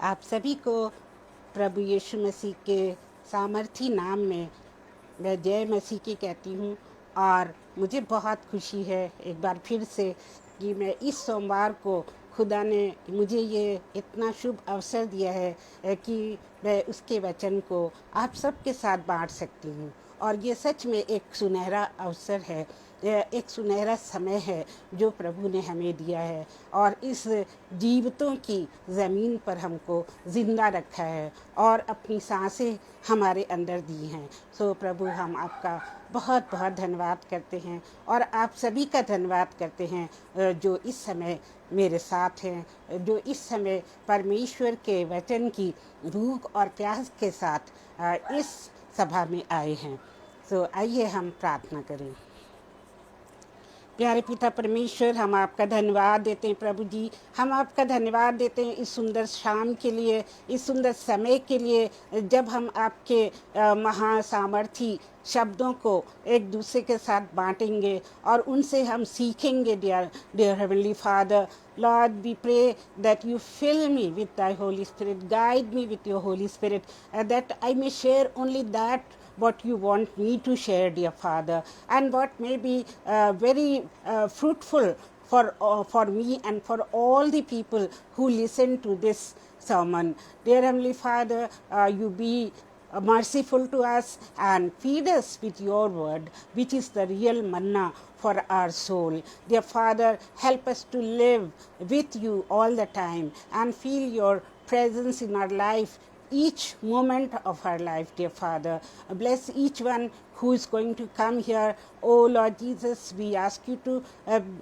आप सभी को प्रभु यीशु मसीह के सामर्थी नाम में मैं जय मसीह की कहती हूँ। और मुझे बहुत खुशी है एक बार फिर से कि मैं इस सोमवार को खुदा ने मुझे ये इतना शुभ अवसर दिया है कि मैं उसके वचन को आप सबके साथ बांट सकती हूँ। और ये सच में एक सुनहरा अवसर है, एक सुनहरा समय है जो प्रभु ने हमें दिया है और इस जीवतों की ज़मीन पर हमको ज़िंदा रखा है और अपनी सांसें हमारे अंदर दी हैं। सो प्रभु, हम आपका बहुत बहुत धन्यवाद करते हैं और आप सभी का धन्यवाद करते हैं जो इस समय मेरे साथ हैं, जो इस समय परमेश्वर के वचन की भूख और प्यास के साथ इस सभा में आए हैं। सो आइए हम प्रार्थना करें। प्यारे पिता परमेश्वर, हम आपका धन्यवाद देते हैं प्रभु जी। हम आपका धन्यवाद देते हैं इस सुंदर शाम के लिए, इस सुंदर समय के लिए, जब हम आपके महासामर्थी शब्दों को एक दूसरे के साथ बांटेंगे और उनसे हम सीखेंगे। Dear heavenly father, Lord, we pray that you fill me with thy Holy Spirit, guide me with your Holy Spirit, that I may share only that what you want me to share, dear Father, and what may be very fruitful for me and for all the people who listen to this sermon. Dear Heavenly Father, you be merciful to us and feed us with your word, which is the real manna for our soul. Dear Father, help us to live with you all the time and feel your presence in our life each moment of our life, dear Father. Bless each one who is going to come here. Oh Lord Jesus, we ask you to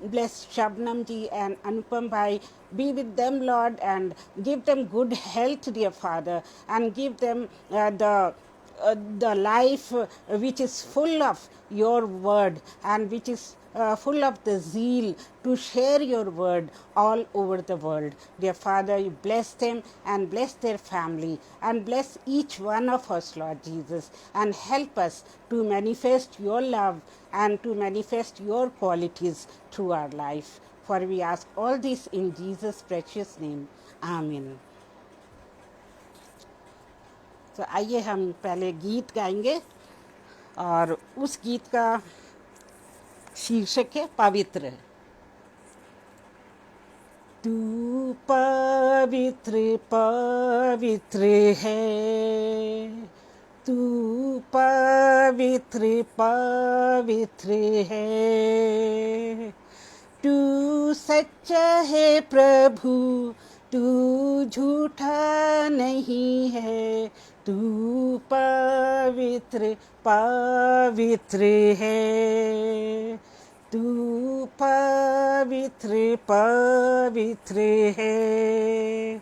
bless Shabnam ji and Anupam bhai. Be with them, Lord, and give them good health, dear Father, and give them the life which is full of your word and which is full of the zeal to share your word all over the world. Dear Father, you bless them and bless their family and bless each one of us, Lord Jesus, and help us to manifest your love and to manifest your qualities through our life. For we ask all this in Jesus' precious name. Amen. तो आइए हम पहले गीत गाएंगे और उस गीत का शीर्षक है पवित्र। तू पवित्र पवित्र है, तू पवित्र पवित्र है, तू सच्चा है प्रभु, तू झूठा नहीं है, तू पवित्र पवित्र है, तू पवित्र पवित्र है,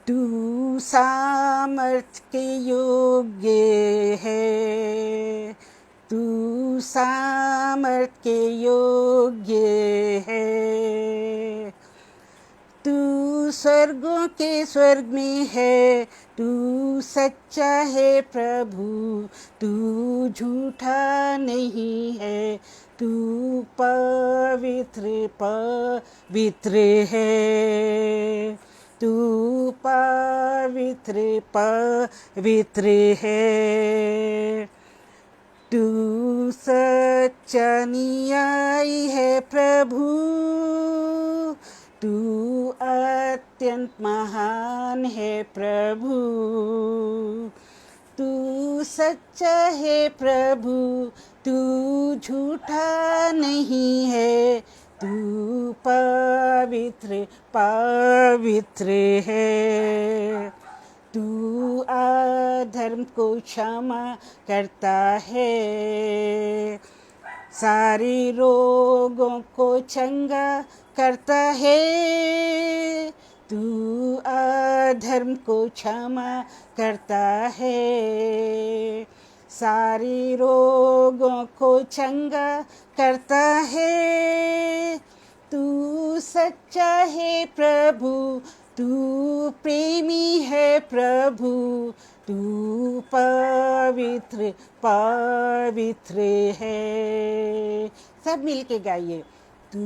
तू सामर्थ के योग्य है, तू सामर्थ के योग्य है, तू स्वर्गों के स्वर्ग में है, तू सच्चा है प्रभु, तू झूठा नहीं है, तू पवित्र पवित्र है, तू पवित्र पवित्र है, तू सच्चा न्यायी है प्रभु, तू अत्यंत महान है प्रभु, तू सच्चा है प्रभु, तू झूठा नहीं है, तू पवित्र पवित्र है, तू अधर्म को क्षमा करता है, सारे रोगों को चंगा करता है, तू अधर्म को क्षमा करता है, सारे रोगों को चंगा करता है, तू सच्चा है प्रभु, तू प्रेमी है प्रभु, तू पवित्र पवित्र है। सब मिलके गाइए। तू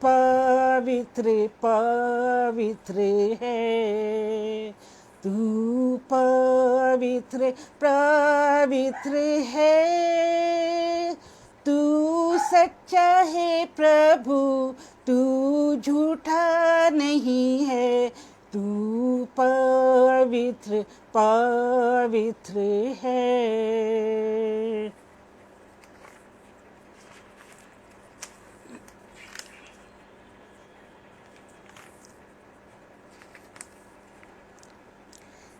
पवित्र पवित्र है, तू पवित्र पवित्र है, तू सच्चा है प्रभु, तू झूठा नहीं है, तू पवित्र पवित्र है।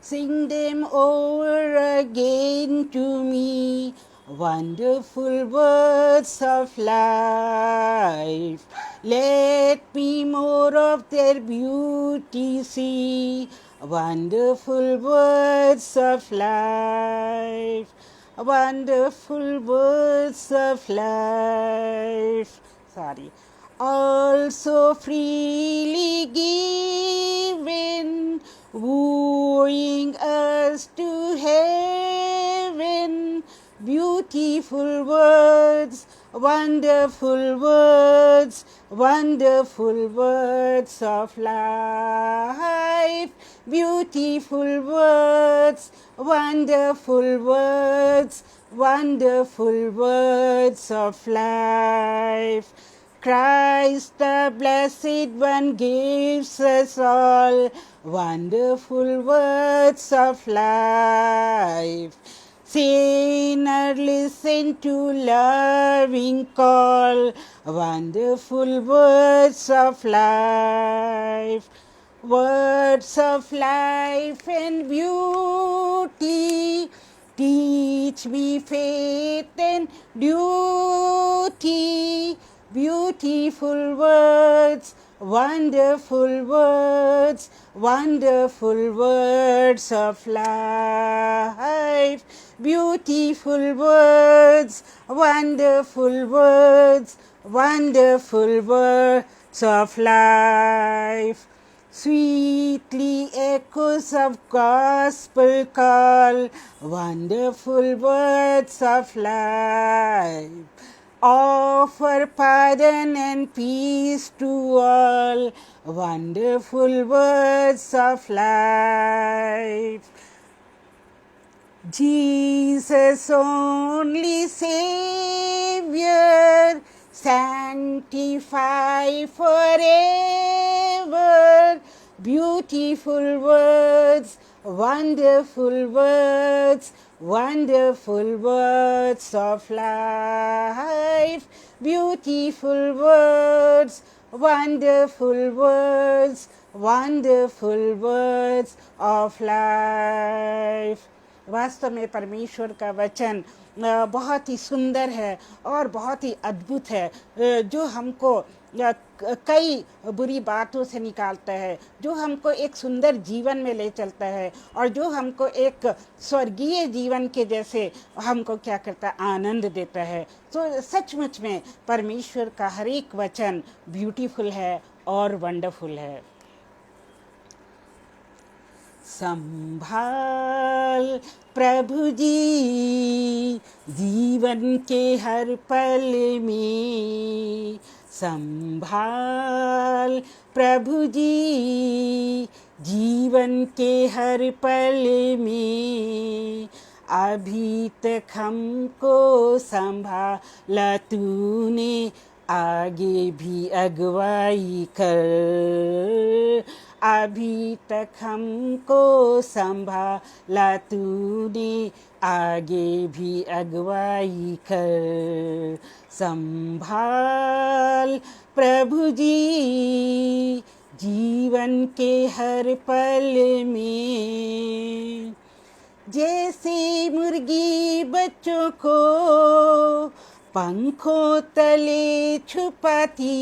Sing them over again to me, wonderful words of life. Let me more of their beauty see, wonderful words of life, wonderful words of life. Sorry. Also freely given, wooing us to heaven, beautiful words, wonderful words, wonderful words of life, beautiful words, wonderful words, wonderful words of life. Christ the Blessed One gives us all wonderful words of life. Sinner, listen to loving call, wonderful words of life. Words of life and beauty, teach me faith and duty. Beautiful words, wonderful words, wonderful words of life. Beautiful words, wonderful words, wonderful words of life. Sweetly echoes of gospel call, wonderful words of life. Offer pardon and peace to all, wonderful words of life. Jesus only Savior, sanctify forever, beautiful words, wonderful words, wonderful words of life, beautiful words, wonderful words, wonderful words of life. वास्तव में परमेश्वर का वचन बहुत ही सुंदर है और बहुत ही अद्भुत है, जो हमको कई बुरी बातों से निकालता है, जो हमको एक सुंदर जीवन में ले चलता है और जो हमको एक स्वर्गीय जीवन के जैसे हमको क्या करता है, आनंद देता है। तो सचमुच में परमेश्वर का हर एक वचन ब्यूटीफुल है और वंडरफुल है। संभाल प्रभु जी जीवन के हर पल में, संभाल प्रभु जी जीवन के हर पल में, अभी तक हमको संभाला तूने, आगे भी अगुवाई कर, अभी तक हमको संभाला तूने, आगे भी अगुवाई कर। संभाल प्रभु जी जीवन के हर पल में, जैसे मुर्गी बच्चों को पंखों तले छुपाती,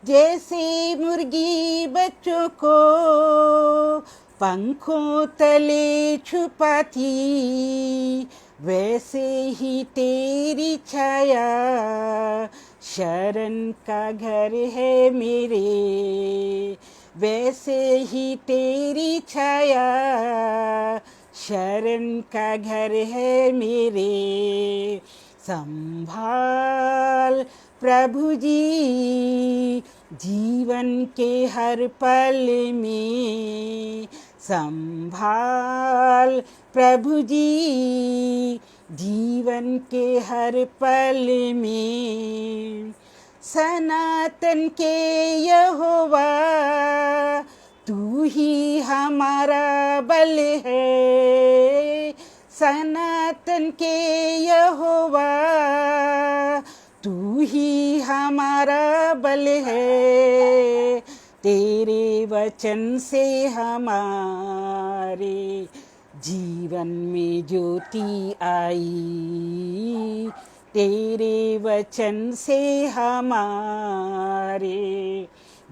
जैसे मुर्गी बच्चों को पंखों तले छुपाती, वैसे ही तेरी छाया शरण का घर है मेरे, वैसे ही तेरी छाया शरण का घर है मेरे। संभाल प्रभु जी जीवन के हर पल में संभाल, प्रभु जी जीवन के हर पल में। सनातन के यहोवा तू ही हमारा बल है, सनातन के यहोवा तू ही हमारा बल है। तेरे वचन से हमारे जीवन में ज्योति आई, तेरे वचन से हमारे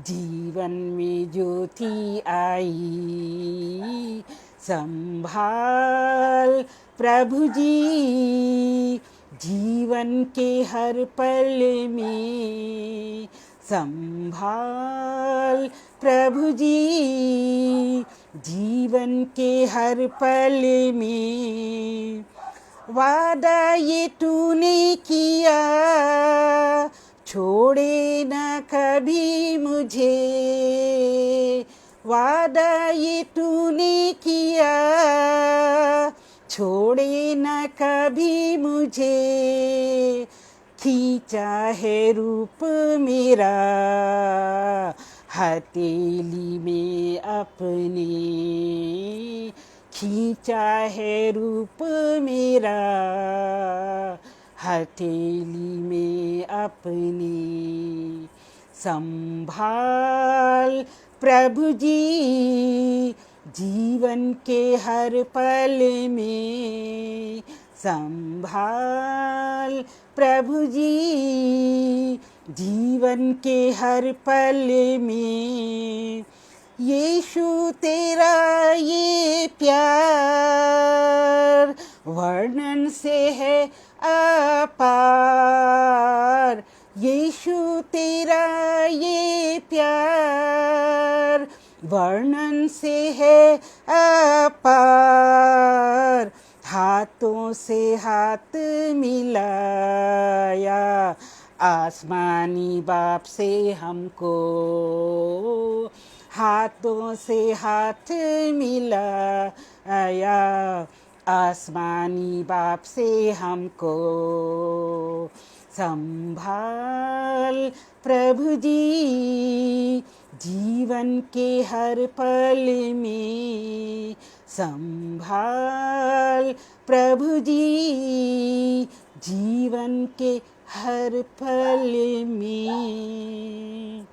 जीवन में ज्योति आई। संभाल प्रभु जी जीवन के हर पल में, संभाल प्रभु जी जीवन के हर पल में। वादा ये तूने किया छोड़े न कभी मुझे, वादा ये तूने किया छोड़े न कभी मुझे। खींचा है रूप मेरा हथेली में अपने, खींचा है रूप मेरा हथेली में अपने। संभाल प्रभु जी जीवन के हर पल में, संभाल प्रभु जी जीवन के हर पल में। यीशु तेरा ये प्यार वर्णन से है अपार, यीशु तेरा ये प्यार वर्णन से है अपार। हाथों से हाथ मिलाया आसमानी बाप से हमको, हाथों से हाथ मिलाया आसमानी बाप से हमको। संभाल प्रभु जी जीवन के हर पल में, संभाल प्रभु जी जीवन के हर पल में।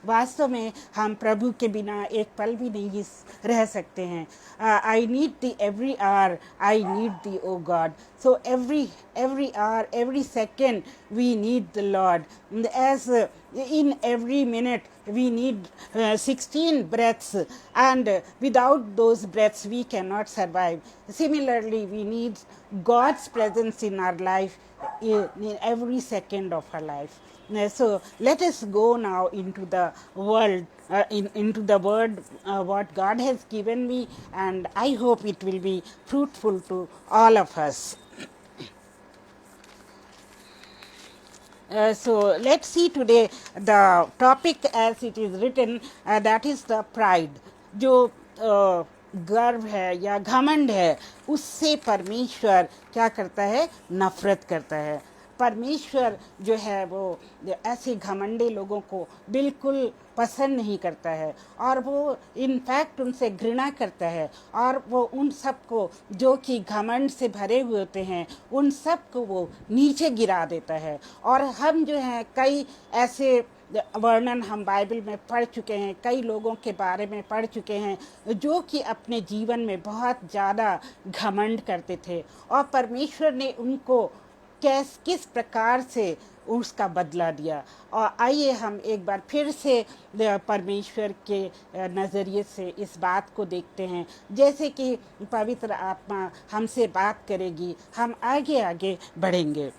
वास्तव में हम प्रभु के बिना एक पल भी नहीं रह सकते हैं। I need thee every hour, I need thee O God. So every hour, every second we need the Lord. As in every minute we need 16 breaths, and without those breaths we cannot survive. Similarly, we need God's presence in our life in every second of our life. So let us go now into the world, into the word what God has given me, and I hope it will be fruitful to all of us. So let's see today the topic as it is written, that is the pride. जो गर्व है या घमंड है, उससे परमेश्वर क्या करता है? नफरत करता है। परमेश्वर जो है वो ऐसे घमंडे लोगों को बिल्कुल पसंद नहीं करता है, और वो इनफैक्ट उनसे घृणा करता है, और वो उन सब को जो कि घमंड से भरे हुए होते हैं उन सब को वो नीचे गिरा देता है। और हम जो हैं कई ऐसे वर्णन हम बाइबल में पढ़ चुके हैं, कई लोगों के बारे में पढ़ चुके हैं जो कि अपने जीवन में बहुत ज़्यादा घमंड करते थे, और परमेश्वर ने उनको किस प्रकार से उसका बदला दिया। और आइए हम एक बार फिर से परमेश्वर के नज़रिए से इस बात को देखते हैं, जैसे कि पवित्र आत्मा हमसे बात करेगी, हम आगे आगे बढ़ेंगे।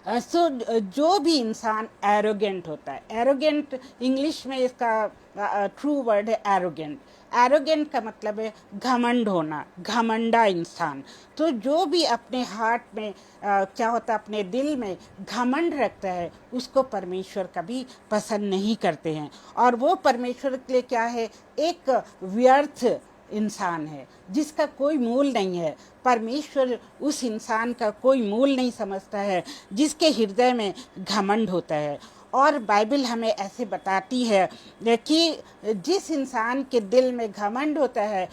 सो जो भी इंसान एरोगेंट होता है, एरोगेंट इंग्लिश में इसका ट्रू वर्ड है एरोगेंट। एरोगेंट का मतलब है घमंड होना, घमंडा इंसान। तो जो भी अपने हार्ट में क्या होता है, अपने दिल में घमंड रखता है, उसको परमेश्वर कभी पसंद नहीं करते हैं। और वो परमेश्वर के लिए क्या है, एक व्यर्थ इंसान है जिसका कोई मूल नहीं है। परमेश्वर उस इंसान का कोई मूल नहीं समझता है जिसके हृदय में घमंड होता है। और बाइबल हमें ऐसे बताती है कि जिस इंसान के दिल में घमंड होता है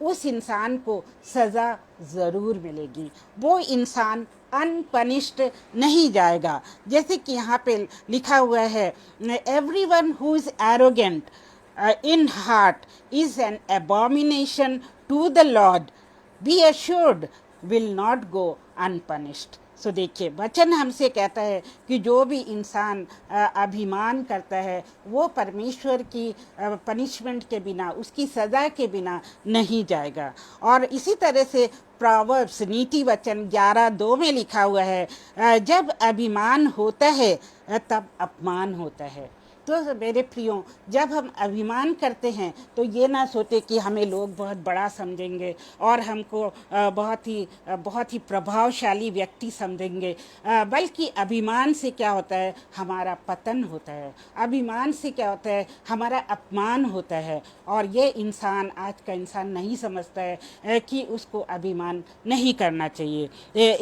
उस इंसान को सज़ा ज़रूर मिलेगी, वो इंसान अनपनिश्ड नहीं जाएगा। जैसे कि यहाँ पे लिखा हुआ है, everyone who is arrogant in heart is an abomination to the Lord, be assured will not go unpunished. सो देखिए, वचन हमसे कहता है कि जो भी इंसान अभिमान करता है वो परमेश्वर की पनिशमेंट के बिना, उसकी सज़ा के बिना नहीं जाएगा। और इसी तरह से प्रोवर्ब्स नीति वचन 11:2 में लिखा हुआ है, जब अभिमान होता है तब अपमान होता है। तो मेरे प्रियो, जब हम अभिमान करते हैं तो ये ना सोचे कि हमें लोग बहुत बड़ा समझेंगे और हमको बहुत ही प्रभावशाली व्यक्ति समझेंगे, बल्कि अभिमान से क्या होता है, हमारा पतन होता है। अभिमान से क्या होता है, हमारा अपमान होता है। और ये इंसान, आज का इंसान नहीं समझता है कि उसको अभिमान नहीं करना चाहिए।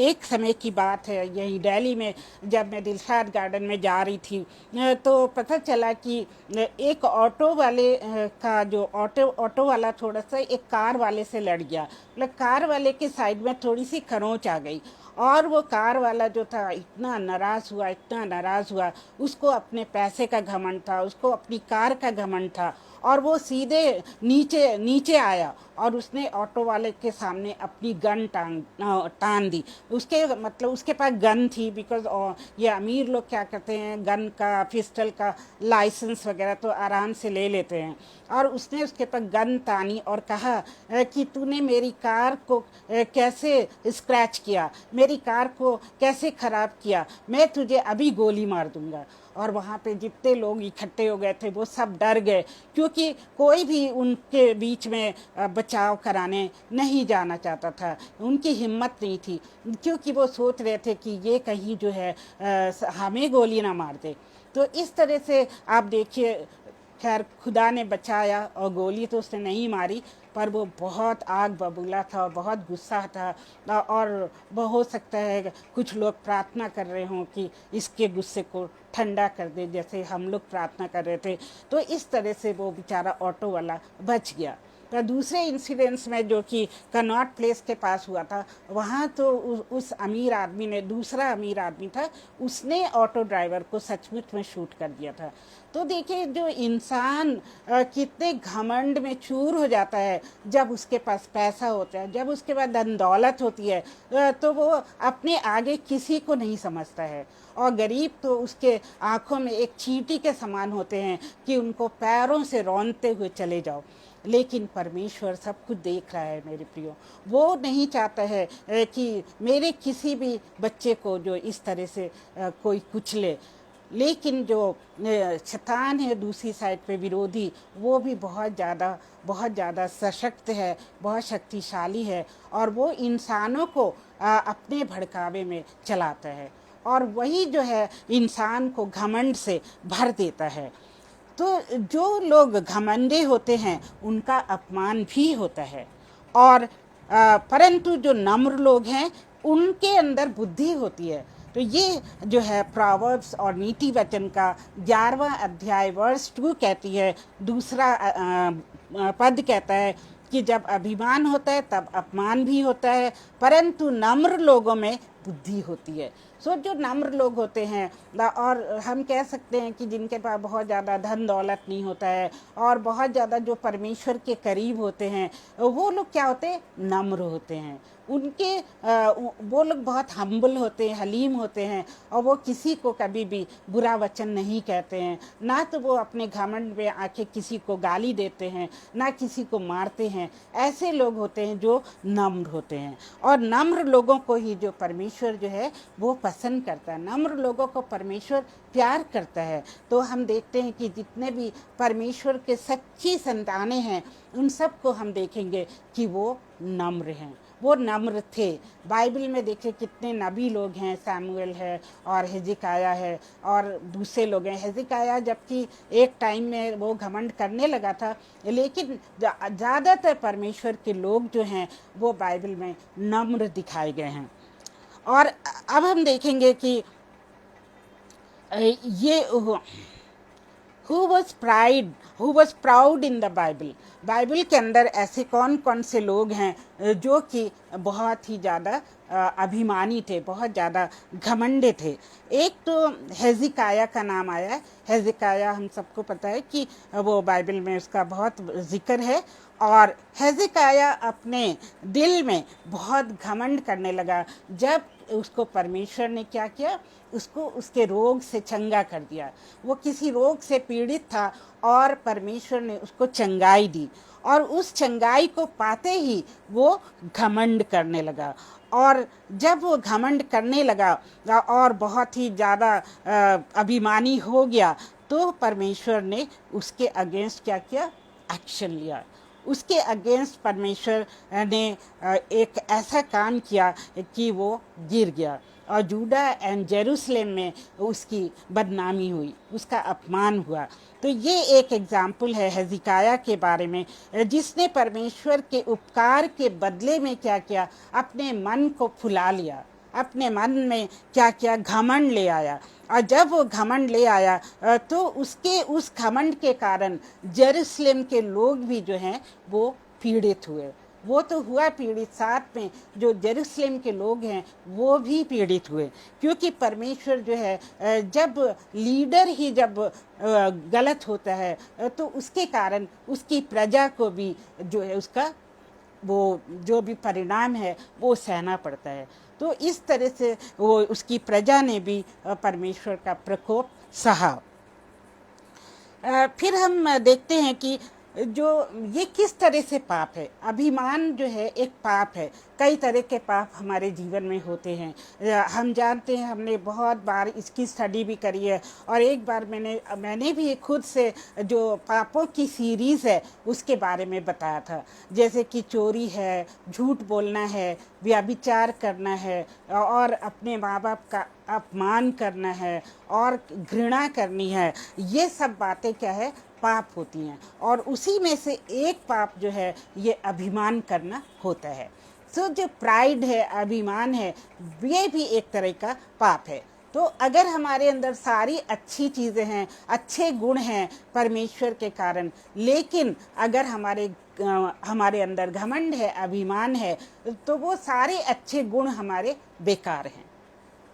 एक समय की बात है, यही दिल्ली में जब मैं दिलशाद गार्डन में जा रही थी तो पता चला कि एक ऑटो वाले का जो ऑटो वाला थोड़ा सा एक कार वाले से लड़ गया। मतलब कार वाले के साइड में थोड़ी सी खरोंच आ गई और वो कार वाला जो था इतना नाराज़ हुआ। उसको अपने पैसे का घमंड था, उसको अपनी कार का घमंड था और वो सीधे नीचे आया और उसने ऑटो वाले के सामने अपनी गन टांग दी। उसके पास गन थी, बिकॉज ये अमीर लोग क्या करते हैं, गन का, पिस्टल का लाइसेंस वगैरह तो आराम से ले लेते हैं। और उसने उसके पास गन तानी और कहा कि तूने मेरी कार को कैसे स्क्रैच किया, मेरी कार को कैसे ख़राब किया, मैं तुझे अभी गोली मार दूंगा। और वहाँ पे जितने लोग इकट्ठे हो गए थे वो सब डर गए, क्योंकि कोई भी उनके बीच में बचाव कराने नहीं जाना चाहता था। उनकी हिम्मत नहीं थी, क्योंकि वो सोच रहे थे कि ये कहीं जो है हमें गोली ना मार दे। तो इस तरह से आप देखिए, खैर खुदा ने बचाया और गोली तो उसने नहीं मारी, पर वो बहुत आग बबूला था और बहुत गुस्सा था। और वो हो सकता है कुछ लोग प्रार्थना कर रहे हों कि इसके गुस्से को ठंडा कर दे, जैसे हम लोग प्रार्थना कर रहे थे। तो इस तरह से वो बेचारा ऑटो वाला बच गया। तो दूसरे इंसिडेंट्स में जो कि कनॉट प्लेस के पास हुआ था, वहाँ तो उस अमीर आदमी ने, दूसरा अमीर आदमी था, उसने ऑटो ड्राइवर को सचमुच में शूट कर दिया था। तो देखिए, जो इंसान कितने घमंड में चूर हो जाता है जब उसके पास पैसा होता है, जब उसके पास धन दौलत होती है, तो वो अपने आगे किसी को नहीं समझता है। और गरीब तो उसके आंखों में एक चींटी के समान होते हैं कि उनको पैरों से रौंदते हुए चले जाओ। लेकिन परमेश्वर सब कुछ देख रहा है मेरे प्रियो। वो नहीं चाहता है कि मेरे किसी भी बच्चे को जो इस तरह से कोई कुचले। लेकिन जो शैतान है दूसरी साइड पे, विरोधी, वो भी बहुत ज़्यादा सशक्त है, बहुत शक्तिशाली है और वो इंसानों को अपने भड़कावे में चलाता है और वही जो है इंसान को घमंड से भर देता है। तो जो लोग घमंडे होते हैं उनका अपमान भी होता है। और परंतु जो नम्र लोग हैं उनके अंदर बुद्धि होती है। तो ये जो है प्रोवर्ब्स और नीति वचन का 11वां अध्याय वर्स 2 कहती है, दूसरा पद कहता है कि जब अभिमान होता है तब अपमान भी होता है, परंतु नम्र लोगों में बुद्धि होती है। सो जो नम्र लोग होते हैं, और हम कह सकते हैं कि जिनके पास बहुत ज़्यादा धन दौलत नहीं होता है और बहुत ज़्यादा जो परमेश्वर के करीब होते हैं, वो लोग क्या होते हैं, नम्र होते हैं। वो लोग बहुत हम्बल होते हैं, हलीम होते हैं और वो किसी को कभी भी बुरा वचन नहीं कहते हैं। ना तो वो अपने घमंड में आके किसी को गाली देते हैं, ना किसी को मारते हैं। ऐसे लोग होते हैं जो नम्र होते हैं और नम्र लोगों को ही जो परमेश्वर परमेश्वर जो है वो पसंद करता है, नम्र लोगों को परमेश्वर प्यार करता है। तो हम देखते हैं कि जितने भी परमेश्वर के सच्ची संतानें हैं उन सब को हम देखेंगे कि वो नम्र हैं, वो नम्र थे। बाइबल में देखिए कितने नबी लोग हैं, सैमुअल है और हिजकिय्याह है और दूसरे लोग हैं। हिजकिय्याह जबकि एक टाइम में वो घमंड करने लगा था, लेकिन ज़्यादातर परमेश्वर के लोग जो हैं वो बाइबल में नम्र दिखाए गए हैं। और अब हम देखेंगे कि ये who was proud in the Bible. Bible के अंदर ऐसे कौन कौन से लोग हैं जो कि बहुत ही ज़्यादा अभिमानी थे, बहुत ज़्यादा घमंडे थे। एक तो हिजकिय्याह का नाम आया है। हिजकिय्याह हम सबको पता है कि वो बाइबल में उसका बहुत जिक्र है। और हिजकिय्याह अपने दिल में बहुत घमंड करने लगा जब उसको परमेश्वर ने क्या किया, उसको उसके रोग से चंगा कर दिया। वो किसी रोग से पीड़ित था और परमेश्वर ने उसको चंगाई दी, और उस चंगाई को पाते ही वो घमंड करने लगा। और जब वो घमंड करने लगा और बहुत ही ज़्यादा अभिमानी हो गया, तो परमेश्वर ने उसके अगेंस्ट क्या किया, एक्शन लिया। उसके अगेंस्ट परमेश्वर ने एक ऐसा काम किया कि वो गिर गया और जूडा एंड जेरूसलेम में उसकी बदनामी हुई, उसका अपमान हुआ। तो ये एक एग्जाम्पल है हिजकिय्याह के बारे में, जिसने परमेश्वर के उपकार के बदले में क्या किया, अपने मन को फुला लिया, अपने मन में क्या किया, घमंड ले आया। और जब वो घमंड ले आया तो उसके उस घमंड के कारण जेरूसलेम के लोग भी जो हैं वो पीड़ित हुए। वो तो हुआ पीड़ित, साथ में जो जेरूसलेम के लोग हैं वो भी पीड़ित हुए, क्योंकि परमेश्वर जो है जब लीडर ही जब गलत होता है तो उसके कारण उसकी प्रजा को भी जो है उसका वो जो भी परिणाम है वो सहना पड़ता है। तो इस तरह से वो उसकी प्रजा ने भी परमेश्वर का प्रकोप सहा। फिर हम देखते हैं कि जो ये किस तरह से पाप है। अभिमान जो है एक पाप है। कई तरह के पाप हमारे जीवन में होते हैं, हम जानते हैं, हमने बहुत बार इसकी स्टडी भी करी है। और एक बार मैंने भी खुद से जो पापों की सीरीज़ है उसके बारे में बताया था, जैसे कि चोरी है, झूठ बोलना है, व्यभिचार करना है, और अपने माँ बाप का अपमान करना है और घृणा करनी है। ये सब बातें क्या है, पाप होती हैं। और उसी में से एक पाप जो है ये अभिमान करना होता है। सो जो प्राइड है, अभिमान है, ये भी एक तरह का पाप है। तो अगर हमारे अंदर सारी अच्छी चीज़ें हैं, अच्छे गुण हैं परमेश्वर के कारण, लेकिन अगर हमारे अंदर घमंड है, अभिमान है, तो वो सारे अच्छे गुण हमारे बेकार हैं।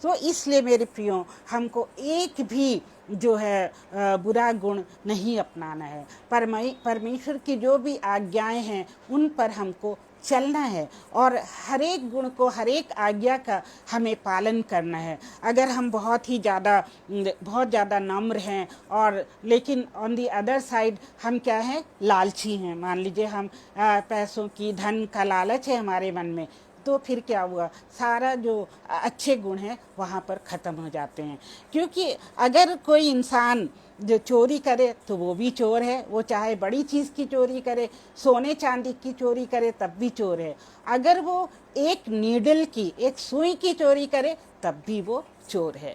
तो इसलिए मेरे प्रियो, हमको एक भी जो है बुरा गुण नहीं अपनाना है। परमेश्वर की जो भी आज्ञाएं हैं उन पर हमको चलना है और हर एक गुण को, हर एक आज्ञा का हमें पालन करना है। अगर हम बहुत ज़्यादा नम्र हैं और लेकिन ऑन दी अदर साइड हम क्या हैं, लालची हैं, मान लीजिए हम पैसों की, धन का लालच है हमारे मन में, तो फिर क्या हुआ, सारा जो अच्छे गुण हैं वहाँ पर ख़त्म हो जाते हैं। क्योंकि अगर कोई इंसान जो चोरी करे तो वो भी चोर है, वो चाहे बड़ी चीज़ की चोरी करे, सोने चांदी की चोरी करे तब भी चोर है। अगर वो एक नीडल की, एक सुई की चोरी करे तब भी वो चोर है।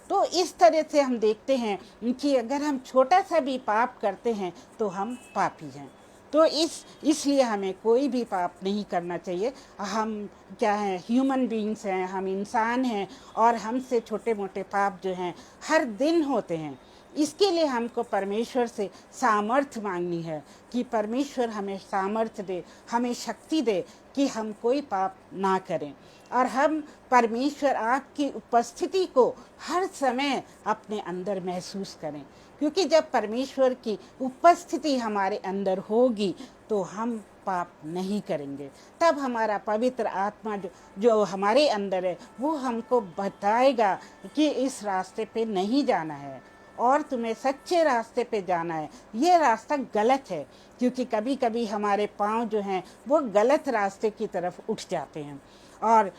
तो इस तरह से हम देखते हैं कि अगर हम छोटा सा भी पाप करते हैं तो हम पापी हैं। तो इसलिए हमें कोई भी पाप नहीं करना चाहिए। हम क्या हैं, ह्यूमन बीइंग्स हैं, हम इंसान हैं, और हमसे छोटे मोटे पाप जो हैं हर दिन होते हैं। इसके लिए हमको परमेश्वर से सामर्थ्य मांगनी है कि परमेश्वर हमें सामर्थ्य दे, हमें शक्ति दे कि हम कोई पाप ना करें, और हम परमेश्वर आपकी उपस्थिति को हर समय अपने अंदर महसूस करें। क्योंकि जब परमेश्वर की उपस्थिति हमारे अंदर होगी तो हम पाप नहीं करेंगे। तब हमारा पवित्र आत्मा जो हमारे अंदर है वो हमको बताएगा कि इस रास्ते पे नहीं जाना है और तुम्हें सच्चे रास्ते पे जाना है, ये रास्ता गलत है। क्योंकि कभी कभी हमारे पाँव जो हैं वो गलत रास्ते की तरफ उठ जाते हैं। और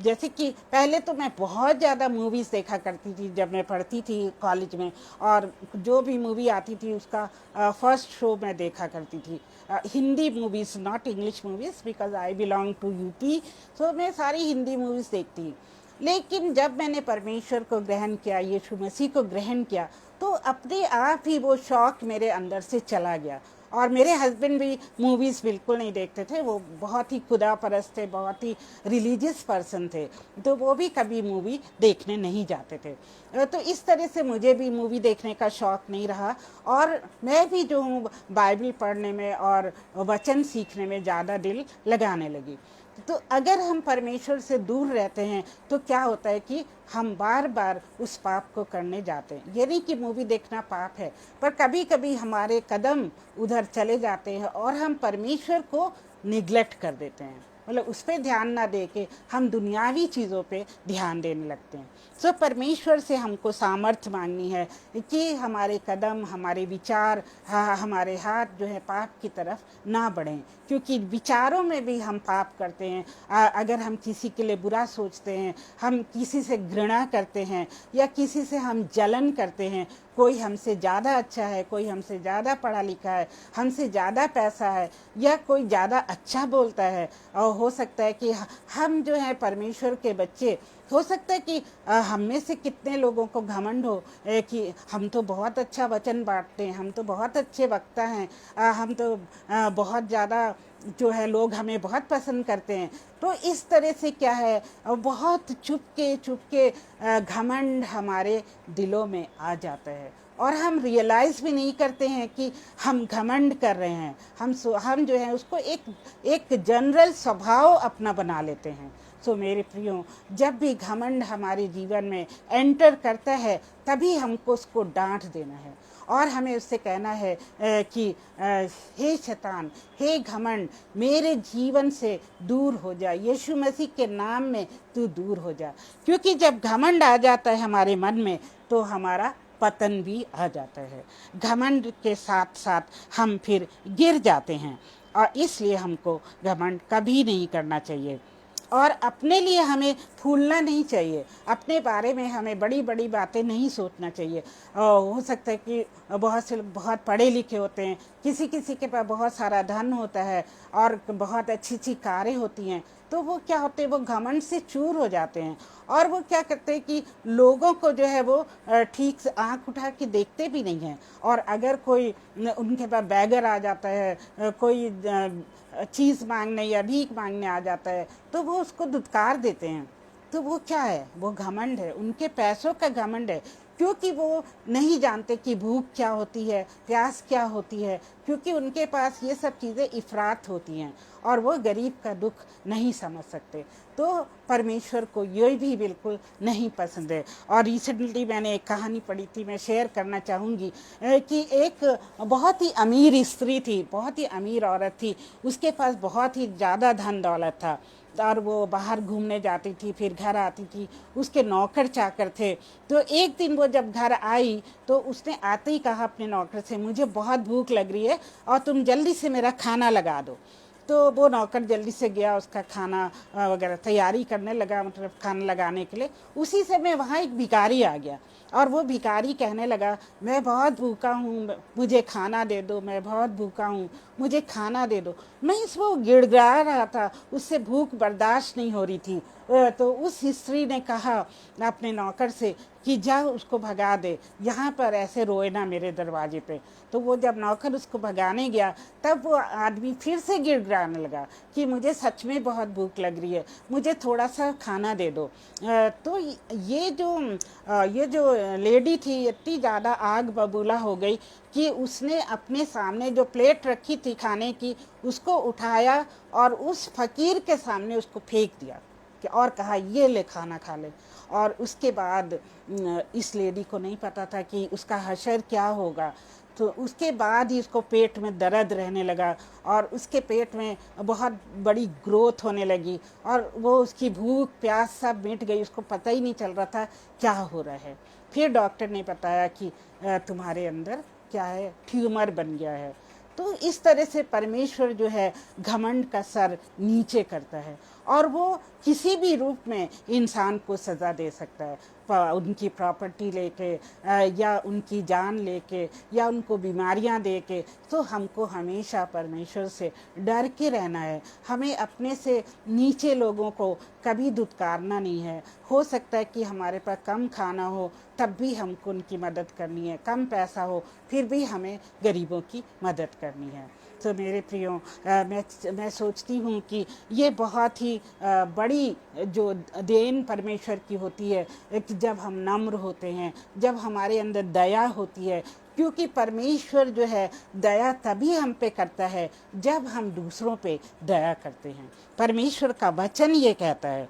जैसे कि पहले तो मैं बहुत ज़्यादा मूवीज़ देखा करती थी जब मैं पढ़ती थी कॉलेज में, और जो भी मूवी आती थी उसका फर्स्ट शो मैं देखा करती थी। Hindi movies, not English movies, because I belong to UP, तो मैं सारी हिंदी मूवीज़ देखती। लेकिन जब मैंने परमेश्वर को ग्रहण किया, यीशु मसीह को ग्रहण किया, तो अपने आप ही वो शौक़ मेरे अंदर से चला गया। और मेरे हस्बैंड भी मूवीज़ बिल्कुल नहीं देखते थे, वो बहुत ही खुदा परस्त थे, बहुत ही रिलीजियस पर्सन थे, तो वो भी कभी मूवी देखने नहीं जाते थे। तो इस तरह से मुझे भी मूवी देखने का शौक़ नहीं रहा, और मैं भी जो हूँ बाइबल पढ़ने में और वचन सीखने में ज़्यादा दिल लगाने लगी। तो अगर हम परमेश्वर से दूर रहते हैं तो क्या होता है कि हम बार बार उस पाप को करने जाते हैं। ये नहीं कि मूवी देखना पाप है, पर कभी कभी हमारे कदम उधर चले जाते हैं और हम परमेश्वर को निग्लेक्ट कर देते हैं, मतलब उस पर ध्यान ना दे के हम दुनियावी चीज़ों पे ध्यान देने लगते हैं। सो परमेश्वर से हमको सामर्थ्य मांगनी है कि हमारे कदम, हमारे विचार, हमारे हाथ जो है पाप की तरफ ना बढ़ें, क्योंकि विचारों में भी हम पाप करते हैं। अगर हम किसी के लिए बुरा सोचते हैं, हम किसी से घृणा करते हैं, या किसी से हम जलन करते हैं, कोई हमसे ज़्यादा अच्छा है, कोई हमसे ज़्यादा पढ़ा लिखा है, हमसे ज़्यादा पैसा है, या कोई ज़्यादा अच्छा बोलता है, और हो सकता है कि हम जो है परमेश्वर के बच्चे, हो सकता है कि हम में से कितने लोगों को घमंड हो कि हम तो बहुत अच्छा वचन बांटते हैं, हम तो बहुत अच्छे वक्ता हैं, हम तो बहुत ज़्यादा जो है लोग हमें बहुत पसंद करते हैं। तो इस तरह से क्या है, बहुत चुपके घमंड हमारे दिलों में आ जाता है, और हम रियलाइज़ भी नहीं करते हैं कि हम घमंड कर रहे हैं। हम जो है उसको एक जनरल स्वभाव अपना बना लेते हैं। सो मेरे प्रियो, जब भी घमंड हमारे जीवन में एंटर करता है तभी हमको उसको डांट देना है, और हमें उससे कहना है कि हे शैतान, हे घमंड, मेरे जीवन से दूर हो जा, यीशु मसीह के नाम में तू दूर हो जा। क्योंकि जब घमंड आ जाता है हमारे मन में तो हमारा पतन भी आ जाता है। घमंड के साथ साथ हम फिर गिर जाते हैं, और इसलिए हमको घमंड कभी नहीं करना चाहिए। और अपने लिए हमें फूलना नहीं चाहिए, अपने बारे में हमें बड़ी बड़ी बातें नहीं सोचना चाहिए। हो सकता है कि बहुत से लोग बहुत पढ़े लिखे होते हैं, किसी किसी के पास बहुत सारा धन होता है और बहुत अच्छी अच्छी कारें होती हैं, तो वो क्या होते हैं, वो घमंड से चूर हो जाते हैं, और वो क्या करते हैं कि लोगों को जो है वो ठीक से आंख उठा के देखते भी नहीं हैं। और अगर कोई उनके पास बैगर आ जाता है, कोई चीज़ मांगने या भीख मांगने आ जाता है, तो वो उसको धुतकार देते हैं। तो वो क्या है, वो घमंड है, उनके पैसों का घमंड है, क्योंकि वो नहीं जानते कि भूख क्या होती है, प्यास क्या होती है, क्योंकि उनके पास ये सब चीज़ें इफ़रात होती हैं, और वो गरीब का दुख नहीं समझ सकते। तो परमेश्वर को ये भी बिल्कुल नहीं पसंद है। और रिसेंटली मैंने एक कहानी पढ़ी थी, मैं शेयर करना चाहूँगी कि एक बहुत ही अमीर स्त्री थी, बहुत ही अमीर औरत थी, उसके पास बहुत ही ज़्यादा धन दौलत था, और वो बाहर घूमने जाती थी, फिर घर आती थी, उसके नौकर चाकर थे। तो एक दिन वो जब घर आई तो उसने आते ही कहा अपने नौकर से, मुझे बहुत भूख लग रही है और तुम जल्दी से मेरा खाना लगा दो। तो वो नौकर जल्दी से गया, उसका खाना वगैरह तैयारी करने लगा, मतलब खाना लगाने के लिए। उसी समय वहाँ एक भिखारी आ गया, और वो भिखारी कहने लगा, मैं बहुत भूखा हूँ, मुझे खाना दे दो, मैं बहुत भूखा हूँ, मुझे खाना दे दो। मैं वो गिड़गिड़ा रहा था, उससे भूख बर्दाश्त नहीं हो रही थी। तो उस स्त्री ने कहा अपने नौकर से कि जा उसको भगा दे, यहाँ पर ऐसे रोए ना मेरे दरवाजे पे। तो वो जब नौकर उसको भगाने गया तब वो आदमी फिर से गिड़गिड़ाने लगा कि मुझे सच में बहुत भूख लग रही है, मुझे थोड़ा सा खाना दे दो। तो ये जो लेडी थी इतनी ज़्यादा आग बबूला हो गई कि उसने अपने सामने जो प्लेट रखी थी खाने की उसको उठाया और उस फकीर के सामने उसको फेंक दिया और कहा ये ले खाना खा ले। और उसके बाद इस लेडी को नहीं पता था कि उसका हशर क्या होगा। तो उसके बाद ही उसको पेट में दर्द रहने लगा और उसके पेट में बहुत बड़ी ग्रोथ होने लगी और वो उसकी भूख प्यास सब मिट गई, उसको पता ही नहीं चल रहा था क्या हो रहा है। फिर डॉक्टर ने बताया कि तुम्हारे अंदर क्या है, ट्यूमर बन गया है। तो इस तरह से परमेश्वर जो है घमंड का सर नीचे करता है और वो किसी भी रूप में इंसान को सज़ा दे सकता है, उनकी प्रॉपर्टी लेके या उनकी जान लेके या उनको बीमारियां दे के। तो हमको हमेशा परमेश्वर से डर के रहना है। हमें अपने से नीचे लोगों को कभी दुत्कारना नहीं है। हो सकता है कि हमारे पास कम खाना हो, तब भी हमको उनकी मदद करनी है, कम पैसा हो फिर भी हमें गरीबों की मदद करनी है। तो मेरे प्रियो, मैं सोचती हूँ कि ये बहुत ही बड़ी जो देन परमेश्वर की होती है कि जब हम नम्र होते हैं, जब हमारे अंदर दया होती है। क्योंकि परमेश्वर जो है दया तभी हम पे करता है जब हम दूसरों पे दया करते हैं। परमेश्वर का वचन ये कहता है।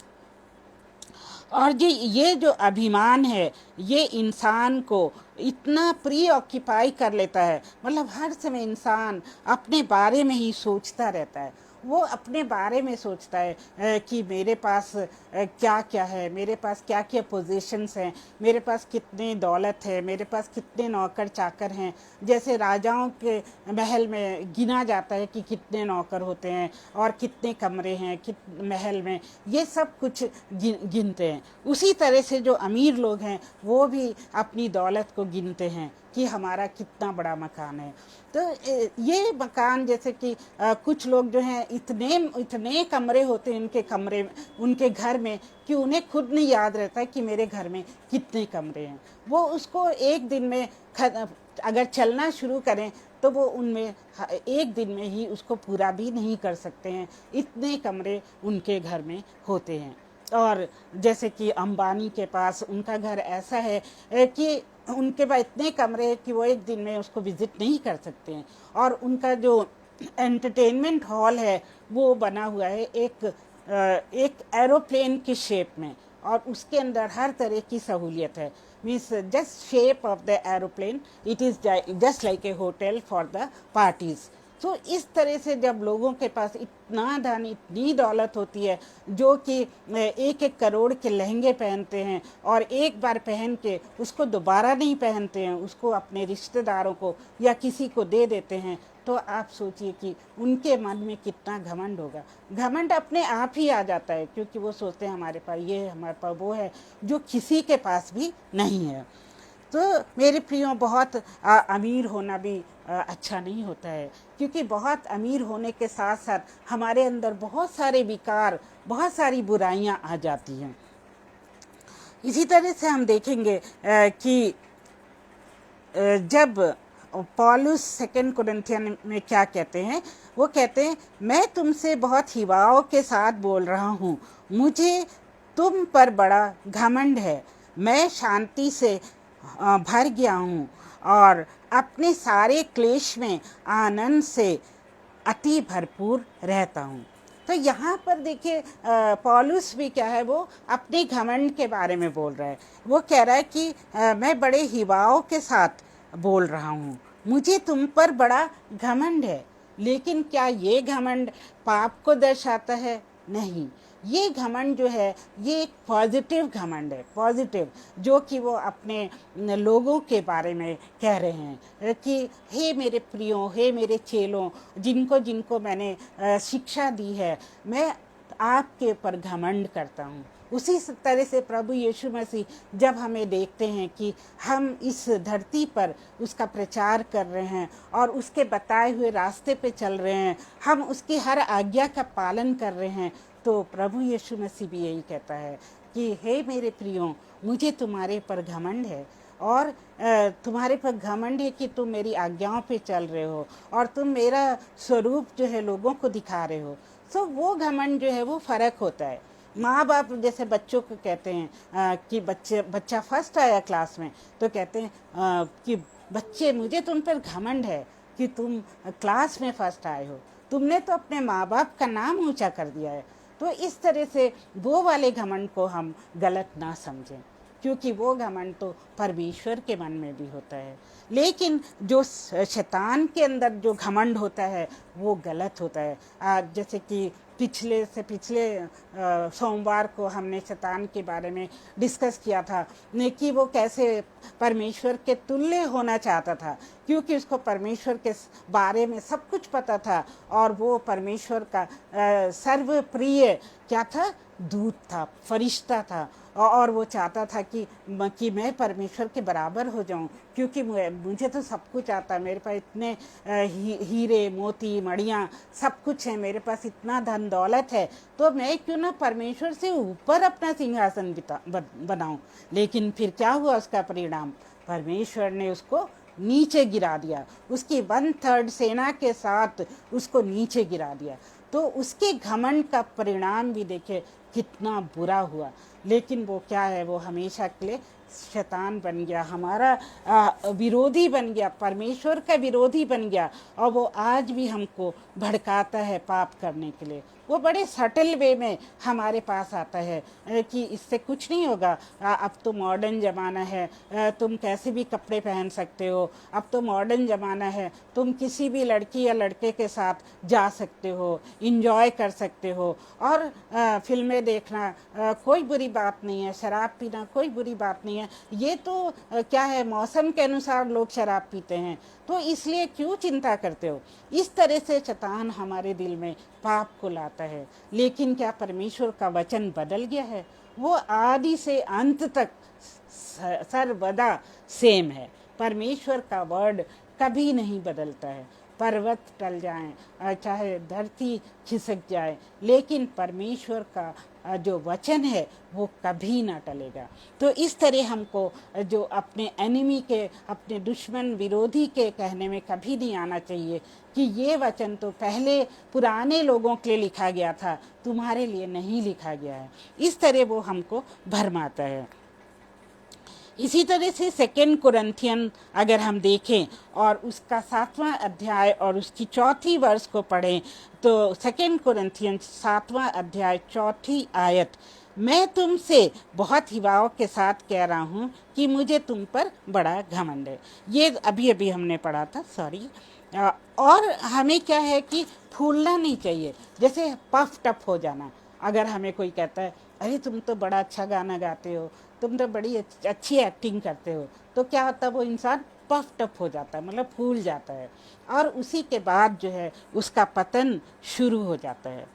और ये जो अभिमान है ये इंसान को इतना प्री ऑक्यूपाई कर लेता है, मतलब हर समय इंसान अपने बारे में ही सोचता रहता है। वो अपने बारे में सोचता है कि मेरे पास क्या क्या है, मेरे पास क्या क्या पोजीशंस हैं, मेरे पास कितने दौलत है, मेरे पास कितने नौकर चाकर हैं। जैसे राजाओं के महल में गिना जाता है कि कितने नौकर होते हैं और कितने कमरे हैं महल में, ये सब कुछ गिनते हैं। उसी तरह से जो अमीर लोग हैं वो भी अपनी दौलत को गिनते हैं कि हमारा कितना बड़ा मकान है। तो ये मकान, जैसे कि कुछ लोग जो हैं इतने इतने कमरे होते हैं उनके घर में कि उन्हें खुद नहीं याद रहता है कि मेरे घर में कितने कमरे हैं। वो उसको एक दिन में अगर चलना शुरू करें तो वो उनमें एक दिन में ही उसको पूरा भी नहीं कर सकते हैं, इतने कमरे उनके घर में होते हैं। और जैसे कि अंबानी के पास उनका घर ऐसा है कि उनके पास इतने कमरे हैं कि वो एक दिन में उसको विजिट नहीं कर सकते हैं। और उनका जो एंटरटेनमेंट हॉल है वो बना हुआ है एक एरोप्लेन की शेप में, और उसके अंदर हर तरह की सहूलियत है। Means just shape of the aeroplane, it is just like a hotel for the parties. तो इस तरह से जब लोगों के पास इतना धन, इतनी दौलत होती है, जो कि 1-1 करोड़ के लहंगे पहनते हैं और एक बार पहन के उसको दोबारा नहीं पहनते हैं, उसको अपने रिश्तेदारों को या किसी को दे देते हैं, तो आप सोचिए कि उनके मन में कितना घमंड होगा। घमंड अपने आप ही आ जाता है, क्योंकि वो सोचते हैं हमारे पास ये है, हमारे पास वो है, जो किसी के पास भी नहीं है। तो मेरे प्रियो, बहुत अमीर होना भी अच्छा नहीं होता है, क्योंकि बहुत अमीर होने के साथ साथ हमारे अंदर बहुत सारे विकार, बहुत सारी बुराइयां आ जाती हैं। इसी तरह से हम देखेंगे कि जब पौलुस 2 कुरिन्थियन में क्या कहते हैं, वो कहते हैं, मैं तुमसे बहुत हिवाओं के साथ बोल रहा हूँ, मुझे तुम पर बड़ा घमंड है। मैं शांति से भर गया हूँ और अपने सारे क्लेश में आनंद से अति भरपूर रहता हूँ। तो यहाँ पर देखिए पौलुस भी क्या है, वो अपने घमंड के बारे में बोल रहा है। वो कह रहा है कि मैं बड़े हिवाओं के साथ बोल रहा हूँ, मुझे तुम पर बड़ा घमंड है। लेकिन क्या ये घमंड पाप को दर्शाता है? नहीं, ये घमंड जो है ये एक पॉजिटिव घमंड है, पॉजिटिव, जो कि वो अपने लोगों के बारे में कह रहे हैं कि हे मेरे प्रियो, हे मेरे चेलों, जिनको जिनको मैंने शिक्षा दी है, मैं आपके ऊपर घमंड करता हूँ। उसी तरह से प्रभु यीशु मसीह जब हमें देखते हैं कि हम इस धरती पर उसका प्रचार कर रहे हैं और उसके बताए हुए रास्ते पे चल रहे हैं, हम उसकी हर आज्ञा का पालन कर रहे हैं, तो प्रभु यीशु मसीह भी यही कहता है कि हे मेरे प्रियो, मुझे तुम्हारे पर घमंड है, और तुम्हारे पर घमंड है कि तुम मेरी आज्ञाओं पे चल रहे हो और तुम मेरा स्वरूप जो है लोगों को दिखा रहे हो। तो वो घमंड जो है वो फ़र्क होता है। माँ बाप जैसे बच्चों को कहते हैं कि बच्चा फर्स्ट आया क्लास में, तो कहते हैं कि बच्चे, मुझे तुम पर घमंड है कि तुम क्लास में फर्स्ट आए हो, तुमने तो अपने माँ बाप का नाम ऊंचा कर दिया है। तो इस तरह से वो वाले घमंड को हम गलत ना समझें, क्योंकि वो घमंड तो परमेश्वर के मन में भी होता है। लेकिन जो शैतान के अंदर जो घमंड होता है वो गलत होता है। जैसे कि पिछले सोमवार को हमने शैतान के बारे में डिस्कस किया था कि वो कैसे परमेश्वर के तुल्य होना चाहता था, क्योंकि उसको परमेश्वर के बारे में सब कुछ पता था और वो परमेश्वर का सर्वप्रिय क्या था, दूत था, फरिश्ता था। और वो चाहता था कि मैं परमेश्वर के बराबर हो जाऊं, क्योंकि मुझे तो सब कुछ आता है, मेरे पास इतने हीरे मोती मड़ियाँ सब कुछ है, मेरे पास इतना धन दौलत है, तो मैं क्यों ना परमेश्वर से ऊपर अपना सिंहासन बनाऊं। लेकिन फिर क्या हुआ उसका परिणाम, परमेश्वर ने उसको नीचे गिरा दिया, उसकी 1/3 सेना के साथ उसको नीचे गिरा दिया। तो उसके घमंड का परिणाम भी देखे कितना बुरा हुआ। लेकिन वो क्या है, वो हमेशा के लिए शैतान बन गया, हमारा विरोधी बन गया, परमेश्वर का विरोधी बन गया। और वो आज भी हमको भड़काता है पाप करने के लिए। वो बड़े सटल वे में हमारे पास आता है कि इससे कुछ नहीं होगा, अब तो मॉडर्न ज़माना है, तुम कैसे भी कपड़े पहन सकते हो, अब तो मॉडर्न ज़माना है, तुम किसी भी लड़की या लड़के के साथ जा सकते हो, इंजॉय कर सकते हो, और फिल्में देखना कोई बुरी बात नहीं है, शराब पीना कोई बुरी बात नहीं है। ये तो क्या है, मौसम के अनुसार लोग शराब पीते हैं, तो इसलिए क्यों चिंता करते हो। इस तरह से शैतान हमारे दिल में पाप को लाता है। लेकिन क्या परमेश्वर का वचन बदल गया है? वो आदि से अंत तक सर्वदा सेम है। परमेश्वर का वर्ड कभी नहीं बदलता है। पर्वत टल जाएं, चाहे धरती खिसक जाए, लेकिन परमेश्वर का जो वचन है वो कभी ना टलेगा। तो इस तरह हमको जो अपने एनिमी के, अपने दुश्मन विरोधी के कहने में कभी नहीं आना चाहिए कि ये वचन तो पहले पुराने लोगों के लिए लिखा गया था, तुम्हारे लिए नहीं लिखा गया है। इस तरह वो हमको भरमाता है। इसी तरह से 2 कुरिन्थियन अगर हम देखें और उसका 7वां अध्याय और उसकी 4थी वर्ष को पढ़ें, तो 2 कुरिन्थियन 7वां अध्याय 4थी आयत, मैं तुमसे बहुत हिवाओं के साथ कह रहा हूँ कि मुझे तुम पर बड़ा घमंड है। ये अभी अभी हमने पढ़ा था, सॉरी। और हमें क्या है कि फूलना नहीं चाहिए, जैसे पफ टप हो जाना। अगर हमें कोई कहता है अरे तुम तो बड़ा अच्छा गाना गाते हो, तुम तो बड़ी अच्छी एक्टिंग करते हो, तो क्या होता है, वो इंसान पफ टप हो जाता है, मतलब फूल जाता है, और उसी के बाद जो है उसका पतन शुरू हो जाता है।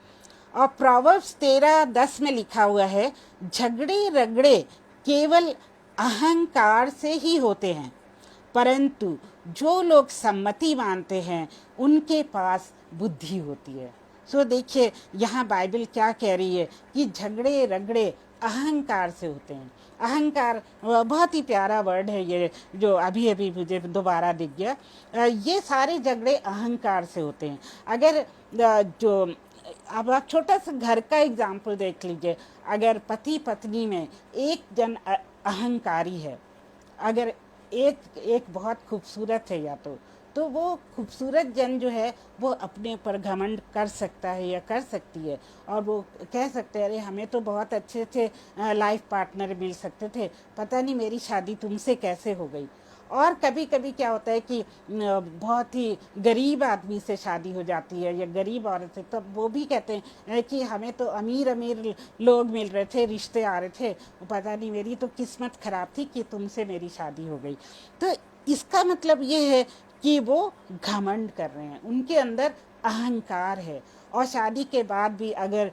और प्रोवर्ब्स 13:10 में लिखा हुआ है, झगड़े रगड़े केवल अहंकार से ही होते हैं, परंतु जो लोग सम्मति मानते हैं उनके पास बुद्धि होती है। सो देखिए यहाँ बाइबल क्या कह रही है कि झगड़े रगड़े अहंकार से होते हैं। अहंकार बहुत ही प्यारा वर्ड है ये, जो अभी अभी मुझे दोबारा दिख गया। ये सारे झगड़े अहंकार से होते हैं। अगर जो अब आप छोटा सा घर का एग्जाम्पल देख लीजिए, अगर पति पत्नी में एक जन अहंकारी है, अगर एक बहुत खूबसूरत है, या तो वो खूबसूरत जन जो है वो अपने पर घमंड कर सकता है या कर सकती है, और वो कह सकते हैं अरे हमें तो बहुत अच्छे अच्छे लाइफ पार्टनर मिल सकते थे, पता नहीं मेरी शादी तुमसे कैसे हो गई। और कभी कभी क्या होता है कि बहुत ही गरीब आदमी से शादी हो जाती है या गरीब औरत से, तब वो भी कहते हैं कि हमें तो अमीर अमीर लोग मिल रहे थे, रिश्ते आ रहे थे, पता नहीं मेरी तो किस्मत खराब थी कि तुमसे मेरी शादी हो गई। तो इसका मतलब ये है कि वो घमंड कर रहे हैं, उनके अंदर अहंकार है। और शादी के बाद भी अगर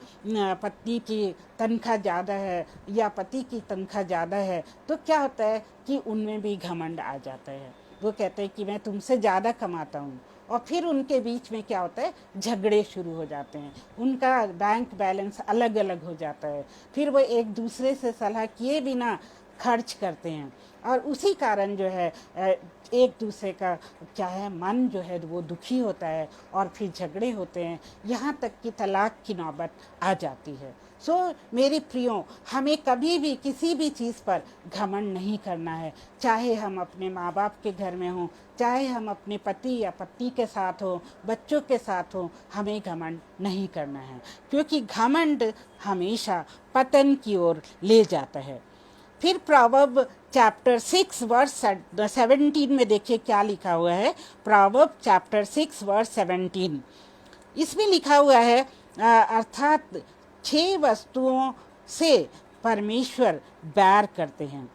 पत्नी की तनख्वाह ज़्यादा है या पति की तनख्वाह ज़्यादा है, तो क्या होता है कि उनमें भी घमंड आ जाता है। वो कहते हैं कि मैं तुमसे ज़्यादा कमाता हूँ, और फिर उनके बीच में क्या होता है, झगड़े शुरू हो जाते हैं, उनका बैंक बैलेंस अलग अलग हो जाता है, फिर वो एक दूसरे से सलाह किए बिना खर्च करते हैं, और उसी कारण जो है एक दूसरे का क्या है, मन जो है वो दुखी होता है, और फिर झगड़े होते हैं, यहाँ तक कि तलाक की नौबत आ जाती है। सो मेरी प्रियो, हमें कभी भी किसी भी चीज़ पर घमंड नहीं करना है, चाहे हम अपने माँ बाप के घर में हों, चाहे हम अपने पति या पत्नी के साथ हों, बच्चों के साथ हों, हमें घमंड नहीं करना है, क्योंकि घमंड हमेशा पतन की ओर ले जाता है। फिर प्रोवर्ब चैप्टर 6 वर्स 17 में देखिए क्या लिखा हुआ है। प्रोवर्ब चैप्टर 6 वर्स 17, इसमें लिखा हुआ है, अर्थात 6 वस्तुओं से परमेश्वर बैर करते हैं।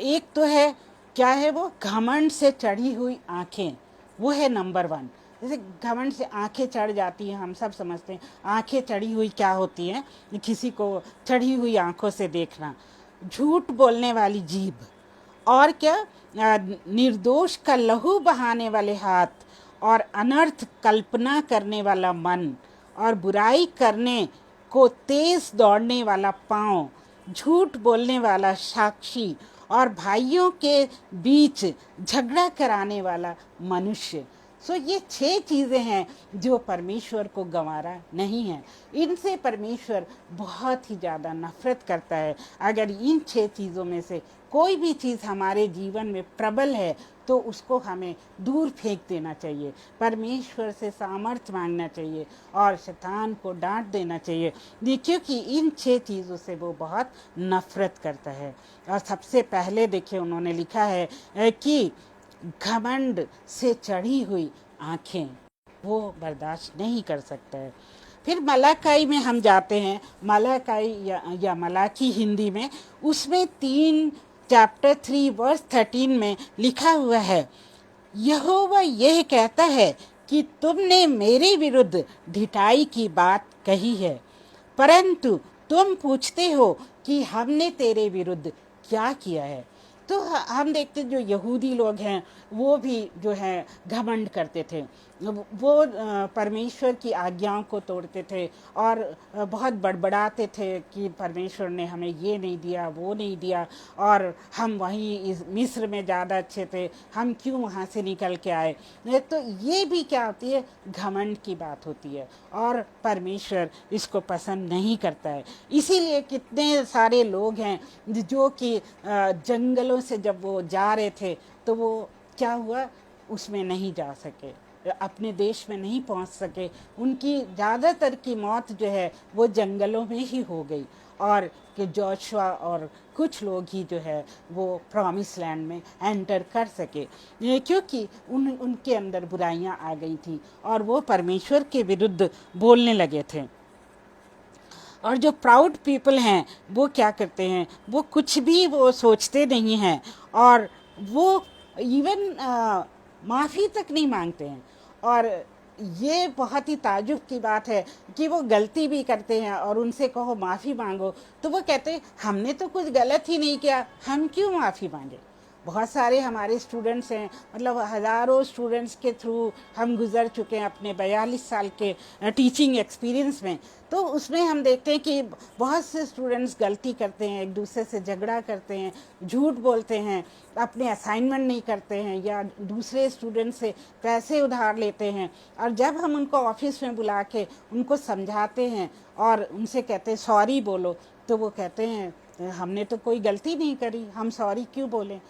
एक तो है, क्या है वो? घमंड से चढ़ी हुई आंखें, वो है नंबर 1। जैसे घमंड से आंखें चढ़ जाती हैं, हम सब समझते हैं आंखें चढ़ी हुई क्या होती हैं, किसी को चढ़ी हुई आंखों से देखना। झूठ बोलने वाली जीभ, और क्या? निर्दोष का लहू बहाने वाले हाथ, और अनर्थ कल्पना करने वाला मन, और बुराई करने को तेज दौड़ने वाला पाँव, झूठ बोलने वाला साक्षी, और भाइयों के बीच झगड़ा कराने वाला मनुष्य। ये 6 चीज़ें हैं जो परमेश्वर को गंवारा नहीं है। इनसे परमेश्वर बहुत ही ज़्यादा नफरत करता है। अगर इन 6 चीज़ों में से कोई भी चीज़ हमारे जीवन में प्रबल है तो उसको हमें दूर फेंक देना चाहिए, परमेश्वर से सामर्थ्य मांगना चाहिए और शैतान को डांट देना चाहिए, क्योंकि इन 6 चीज़ों से वो बहुत नफरत करता है। और सबसे पहले देखिए उन्होंने लिखा है कि घमंड से चढ़ी हुई आंखें, वो बर्दाश्त नहीं कर सकता है। फिर मलाकी में हम जाते हैं, मलाकी या मलाकी हिंदी में, उसमें 3 चैप्टर 3 वर्स 13 में लिखा हुआ है, यहोवा यह कहता है कि तुमने मेरे विरुद्ध ढिठाई की बात कही है, परंतु तुम पूछते हो कि हमने तेरे विरुद्ध क्या किया है। तो हम देखते जो यहूदी लोग हैं वो भी जो है घमंड करते थे, वो परमेश्वर की आज्ञाओं को तोड़ते थे और बहुत बड़बड़ाते थे कि परमेश्वर ने हमें ये नहीं दिया, वो नहीं दिया, और हम वहीं इस मिस्र में ज़्यादा अच्छे थे, हम क्यों वहाँ से निकल के आए। तो ये भी क्या होती है? घमंड की बात होती है और परमेश्वर इसको पसंद नहीं करता है। इसीलिए कितने सारे लोग हैं जो कि जंगलों से जब वो जा रहे थे तो वो क्या हुआ, उसमें नहीं जा सके, अपने देश में नहीं पहुंच सके, उनकी ज़्यादातर की मौत जो है वो जंगलों में ही हो गई, और कि जोशुआ और कुछ लोग ही जो है वो प्रॉमिस लैंड में एंटर कर सके, क्योंकि उनके अंदर बुराइयां आ गई थी और वो परमेश्वर के विरुद्ध बोलने लगे थे। और जो प्राउड पीपल हैं वो क्या करते हैं, वो कुछ भी वो सोचते नहीं हैं और वो इवन माफ़ी तक नहीं मांगते हैं। और ये बहुत ही ताजुब की बात है कि वो गलती भी करते हैं और उनसे कहो माफ़ी मांगो तो वो कहते हैं हमने तो कुछ गलत ही नहीं किया, हम क्यों माफ़ी मांगे। बहुत सारे हमारे स्टूडेंट्स हैं, मतलब हज़ारों स्टूडेंट्स के थ्रू हम गुज़र चुके हैं अपने 42 साल के टीचिंग एक्सपीरियंस में। तो उसमें हम देखते हैं कि बहुत से स्टूडेंट्स गलती करते हैं, एक दूसरे से झगड़ा करते हैं, झूठ बोलते हैं, अपने असाइनमेंट नहीं करते हैं या दूसरे स्टूडेंट से पैसे उधार लेते हैं। और जब हम उनको ऑफिस में बुला के उनको समझाते हैं और उनसे कहते हैं सॉरी बोलो, तो वो कहते हैं हमने तो कोई गलती नहीं करी, हम सॉरी क्यों बोलें।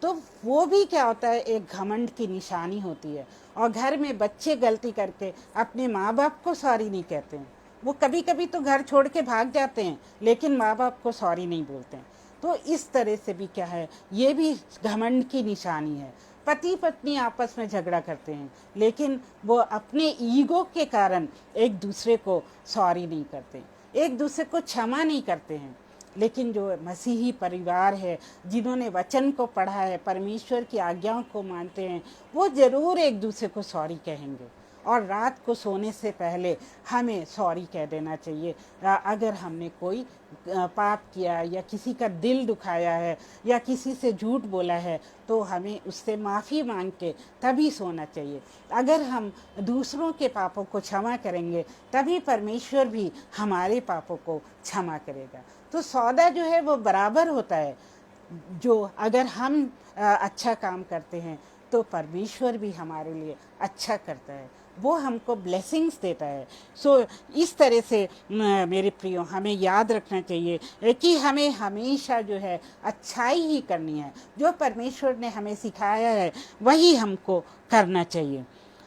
तो वो भी क्या होता है, एक घमंड की निशानी होती है। और घर में बच्चे गलती करके अपने माँ बाप को सॉरी नहीं कहते हैं, वो कभी कभी तो घर छोड़ के भाग जाते हैं लेकिन माँ बाप को सॉरी नहीं बोलते हैं। तो इस तरह से भी क्या है, ये भी घमंड की निशानी है। पति पत्नी आपस में झगड़ा करते हैं लेकिन वो अपने ईगो के कारण एक दूसरे को सॉरी नहीं करते, एक दूसरे को क्षमा नहीं करते हैं। लेकिन जो मसीही परिवार है, जिन्होंने वचन को पढ़ा है, परमेश्वर की आज्ञाओं को मानते हैं, वो ज़रूर एक दूसरे को सॉरी कहेंगे। और रात को सोने से पहले हमें सॉरी कह देना चाहिए अगर हमने कोई पाप किया या किसी का दिल दुखाया है या किसी से झूठ बोला है, तो हमें उससे माफ़ी मांग के तभी सोना चाहिए। अगर हम दूसरों के पापों को क्षमा करेंगे तभी परमेश्वर भी हमारे पापों को क्षमा करेगा। तो सौदा जो है वो बराबर होता है। जो अगर हम अच्छा काम करते हैं तो परमेश्वर भी हमारे लिए अच्छा करता है, वो हमको ब्लेसिंग्स देता है। इस तरह से मेरे प्रियो हमें याद रखना चाहिए कि हमें हमेशा जो है अच्छाई ही करनी है, जो परमेश्वर ने हमें सिखाया है वही हमको करना चाहिए।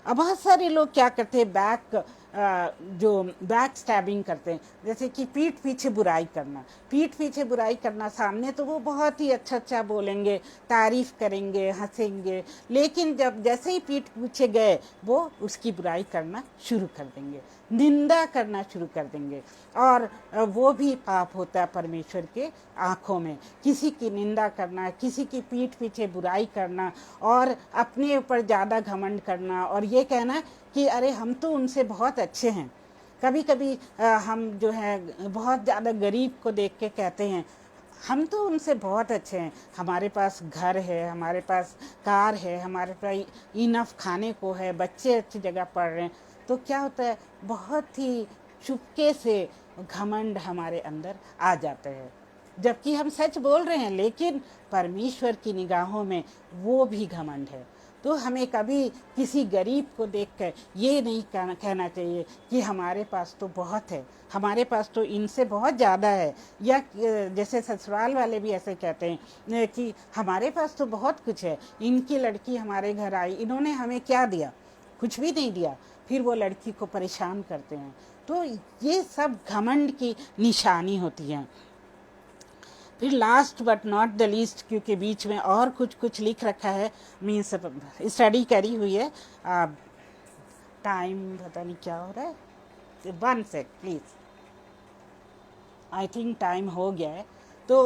अब बहुत सारे लोग क्या करते हैं, बैक जो बैक स्टैबिंग करते हैं, जैसे कि पीठ पीछे बुराई करना, पीठ पीछे बुराई करना। सामने तो वो बहुत ही अच्छा अच्छा बोलेंगे, तारीफ करेंगे, हंसेंगे, लेकिन जब जैसे ही पीठ पीछे गए वो उसकी बुराई करना शुरू कर देंगे, निंदा करना शुरू कर देंगे। और वो भी पाप होता है परमेश्वर के आँखों में। किसी की निंदा करना, किसी की पीठ पीछे बुराई करना और अपने ऊपर ज़्यादा घमंड करना और ये कहना कि अरे हम तो उनसे बहुत अच्छे हैं। कभी कभी हम जो है बहुत ज़्यादा गरीब को देख के कहते हैं हम तो उनसे बहुत अच्छे हैं, हमारे पास घर है, हमारे पास कार है, हमारे पास इनफ खाने को है, बच्चे अच्छी जगह पढ़ रहे हैं। तो क्या होता है, बहुत ही चुपके से घमंड हमारे अंदर आ जाते हैं, जबकि हम सच बोल रहे हैं, लेकिन परमेश्वर की निगाहों में वो भी घमंड है। तो हमें कभी किसी गरीब को देखकर ये नहीं कहना चाहिए कि हमारे पास तो बहुत है, हमारे पास तो इनसे बहुत ज़्यादा है। या जैसे ससुराल वाले भी ऐसे कहते हैं कि हमारे पास तो बहुत कुछ है, इनकी लड़की हमारे घर आई, इन्होंने हमें क्या दिया, कुछ भी नहीं दिया, फिर वो लड़की को परेशान करते हैं। तो ये सब घमंड की निशानी होती है। फिर last but not the least, क्योंकि बीच में और कुछ कुछ लिख रखा है, मीन्स स्टडी करी हुई है। टाइम पता नहीं क्या हो रहा है, 1 सेक प्लीज़, आई थिंक टाइम हो गया है। तो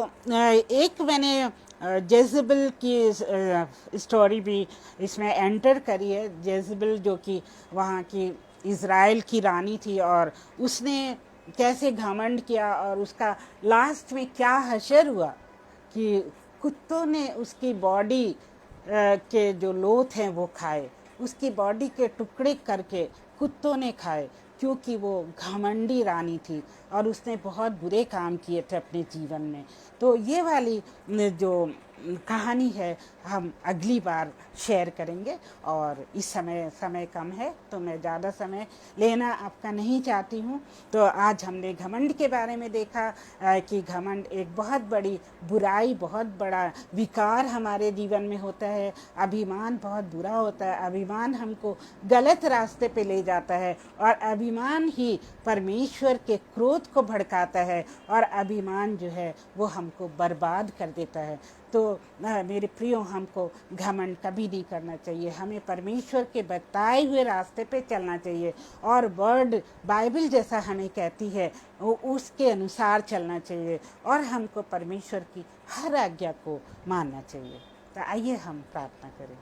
एक मैंने जेज़ेबल की स्टोरी भी इसमें एंटर करी है। जेज़ेबल जो कि वहाँ की इज़राइल की रानी थी, और उसने कैसे घमंड किया और उसका लास्ट में क्या हशर हुआ कि कुत्तों ने उसकी बॉडी के जो लोथ हैं वो खाए, उसकी बॉडी के टुकड़े करके कुत्तों ने खाए, क्योंकि वो घमंडी रानी थी और उसने बहुत बुरे काम किए थे अपने जीवन में। तो ये वाली जो कहानी है हम अगली बार शेयर करेंगे, और इस समय कम है तो मैं ज़्यादा समय लेना आपका नहीं चाहती हूँ। तो आज हमने घमंड के बारे में देखा कि घमंड एक बहुत बड़ी बुराई, बहुत बड़ा विकार हमारे जीवन में होता है। अभिमान बहुत बुरा होता है, अभिमान हमको गलत रास्ते पे ले जाता है, और अभिमान ही परमेश्वर के क्रोध को भड़काता है, और अभिमान जो है वो हमको बर्बाद कर देता है। तो मेरे प्रियो, हमको घमंड कभी नहीं करना चाहिए, हमें परमेश्वर के बताए हुए रास्ते पे चलना चाहिए, और वर्ड बाइबल जैसा हमें कहती है वो उसके अनुसार चलना चाहिए, और हमको परमेश्वर की हर आज्ञा को मानना चाहिए। तो आइए हम प्रार्थना करें।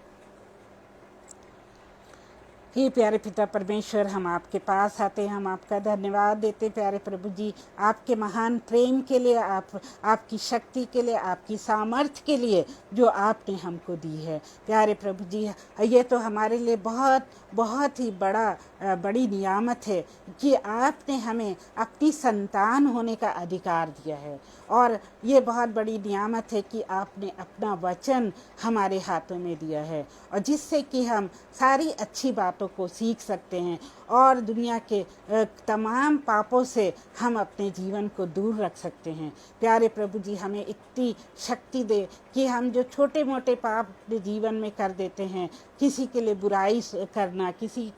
हे प्यारे पिता परमेश्वर, हम आपके पास आते हैं, हम आपका धन्यवाद देते प्यारे प्रभु जी, आपके महान प्रेम के लिए, आपकी शक्ति के लिए, आपकी सामर्थ्य के लिए जो आपने हमको दी है। प्यारे प्रभु जी, ये तो हमारे लिए बहुत बहुत ही बड़ी नियामत है कि आपने हमें अपनी संतान होने का अधिकार दिया है, और ये बहुत बड़ी नियामत है कि आपने अपना वचन हमारे हाथों में दिया है, और जिससे कि हम सारी अच्छी बातों को सीख सकते हैं, और दुनिया के तमाम पापों से हम अपने जीवन को दूर रख सकते हैं। प्यारे प्रभु जी, हमें इतनी शक्ति दे कि हम जो छोटे मोटे पाप अपने जीवन में कर देते हैं, किसी के लिए बुराई करना, किसी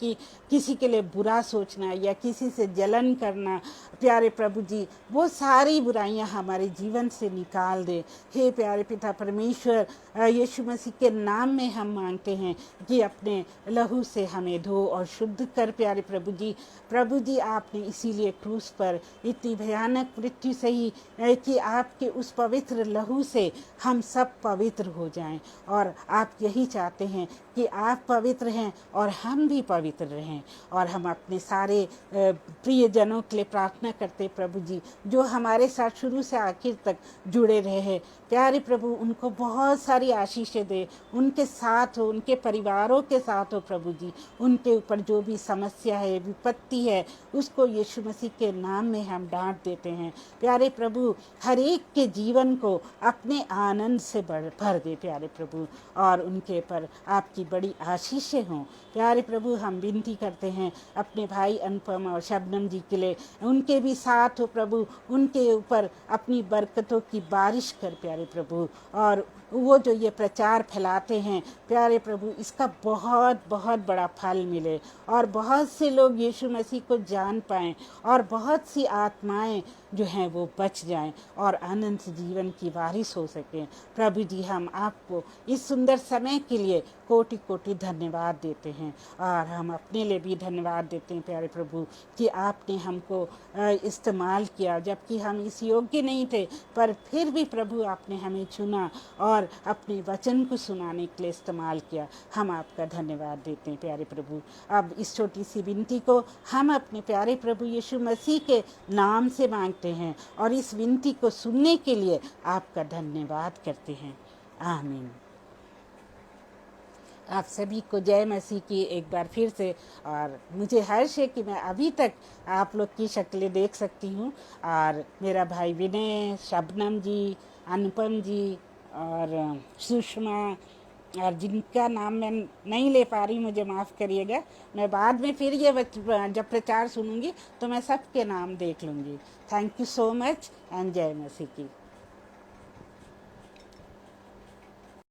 के लिए बुरा सोचना, या किसी से जलन करना, प्यारे प्रभु जी वो सारी बुराइयां हमारे जीवन से निकाल दे। हे प्यारे पिता परमेश्वर, यीशु मसीह के नाम में हम मांगते हैं कि अपने लहू से हमें धो और शुद्ध कर। प्यारे प्रभु जी आपने इसीलिए क्रूस पर इतनी भयानक मृत्यु सही कि आपके उस पवित्र लहू से हम सब पवित्र हो जाएं, और आप यही चाहते हैं कि आप पवित्र हैं और हम भी पवित्र रहें। और हम अपने सारे प्रियजनों के लिए प्रार्थना करते प्रभु जी, जो हमारे साथ शुरू से आखिर तक जुड़े रहे हैं। प्यारे प्रभु, उनको बहुत सारी आशीषें दे, उनके साथ हो, उनके परिवारों के साथ हो प्रभु जी। उनके ऊपर जो भी समस्या है, विपत्ति है, उसको यीशु मसीह के नाम में हम डांट देते हैं। प्यारे प्रभु, हर एक के जीवन को अपने आनंद से भर दे प्यारे प्रभु, और उनके पर आपकी बड़ी आशीषें हों। प्यारे प्रभु, हम विनती करते हैं अपने भाई अनुपम और शबनम जी के लिए, उनके भी साथ हो प्रभु, उनके ऊपर अपनी बरकतों की बारिश कर प्यारे प्रभु, और वो जो ये प्रचार फैलाते हैं, प्यारे प्रभु इसका बहुत बहुत बड़ा फल मिले और बहुत से लोग यीशु मसीह को जान पाएं और बहुत सी आत्माएं जो हैं वो बच जाएं और अनंत जीवन की वारिस हो सकें। प्रभु जी, हम आपको इस सुंदर समय के लिए कोटि कोटि धन्यवाद देते हैं और हम अपने लिए भी धन्यवाद देते हैं प्यारे प्रभु कि आपने हमको इस्तेमाल किया, जबकि हम इस योग्य नहीं थे, पर फिर भी प्रभु आपने हमें चुना और अपने वचन को सुनाने के लिए इस्तेमाल किया। हम आपका धन्यवाद देते हैं प्यारे प्रभु। अब इस छोटी सी विनती को हम अपने प्यारे प्रभु यीशु मसीह के नाम से मांगते हैं और इस विनती को सुनने के लिए आपका धन्यवाद करते हैं। आमीन। आप सभी को जय मसीह की एक बार फिर से। और मुझे हर्ष है कि मैं अभी तक आप लोग की शक्लें देख सकती हूँ और मेरा भाई विनय, शबनम जी, अनुपम जी और सुषमा और जिनका नाम मैं नहीं ले पा रही, मुझे माफ़ करिएगा। मैं बाद में फिर ये जब प्रचार सुनूंगी तो मैं सबके नाम देख लूँगी। Thank you so much and जय मसीह की।